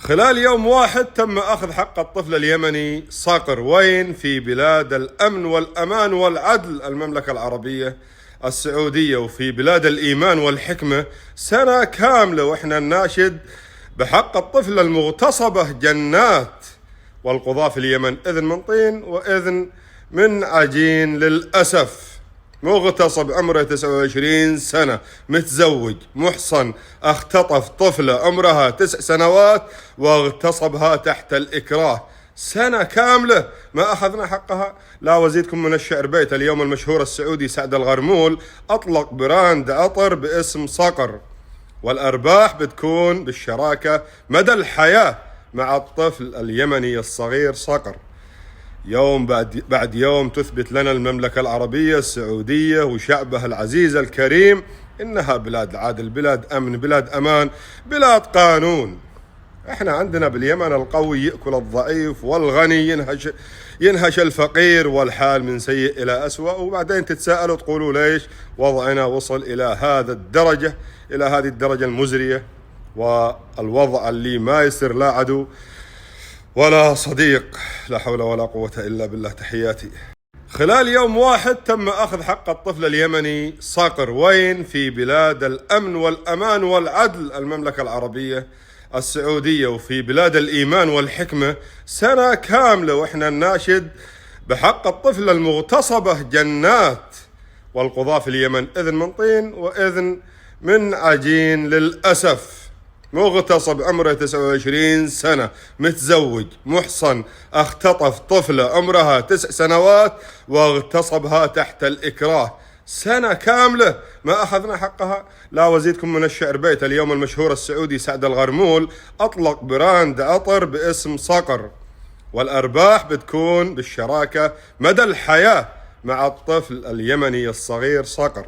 خلال يوم واحد تم أخذ حق الطفل اليمني صقر. وين؟ في بلاد الأمن والأمان والعدل المملكة العربية السعودية، وفي بلاد الإيمان والحكمة. سنة كاملة وإحنا نناشد بحق الطفل المغتصبة جنات، والقضاة في اليمن إذن من طين وإذن من عجين. للأسف مغتصب عمره 29 سنة، متزوج محصن، اختطف طفلة عمرها 9 سنوات واغتصبها تحت الإكراه. سنة كاملة ما أخذنا حقها. لا وزيدكم من الشعر بيت. اليوم المشهور السعودي سعد الغرمول أطلق براند عطر باسم صقر، والأرباح بتكون بالشراكة مدى الحياة مع الطفل اليمني الصغير صقر. يوم بعد يوم تثبت لنا المملكة العربية السعودية وشعبها العزيز الكريم إنها بلاد عدل، بلاد أمن، بلاد أمان، بلاد قانون. احنا عندنا باليمن القوي يأكل الضعيف، والغني ينهش الفقير، والحال من سيء إلى أسوأ. وبعدين تتساءلوا تقولوا ليش وضعنا وصل إلى هذه الدرجة المزرية، والوضع اللي ما يصير لا عدو ولا صديق. لا حول ولا قوة إلا بالله. تحياتي. خلال يوم واحد تم أخذ حق الطفل اليمني صقر. وين؟ في بلاد الأمن والأمان والعدل المملكة العربية السعودية، وفي بلاد الإيمان والحكمة. سنة كاملة وإحنا نناشد بحق الطفل المغتصبة جنات، والقضاة في اليمن إذن من طين وإذن من عجين. للأسف مغتصب عمره 29 سنة، متزوج محصن، اختطف طفلة عمرها 9 سنوات واغتصبها تحت الإكراه. سنة كاملة ما أخذنا حقها. لا وزيدكم من الشعر بيت. اليوم المشهور السعودي سعد الغرمول أطلق براند عطر باسم صقر، والأرباح بتكون بالشراكة مدى الحياة مع الطفل اليمني الصغير صقر.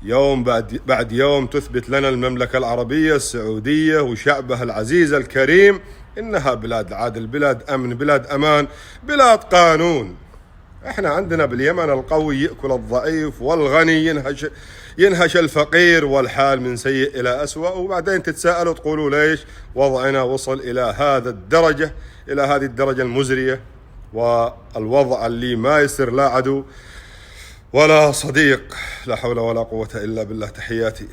يوم بعد يوم تثبت لنا المملكة العربية السعودية وشعبها العزيز الكريم إنها بلاد عدل، بلاد أمن، بلاد أمان، بلاد قانون. احنا عندنا باليمن القوي يأكل الضعيف، والغني ينهش الفقير، والحال من سيء إلى أسوأ. وبعدين تتساءلوا تقولوا ليش وضعنا وصل إلى هذه الدرجة المزرية، والوضع اللي ما يصير لا عدو ولا صديق. لا حول ولا قوة إلا بالله. تحياتي.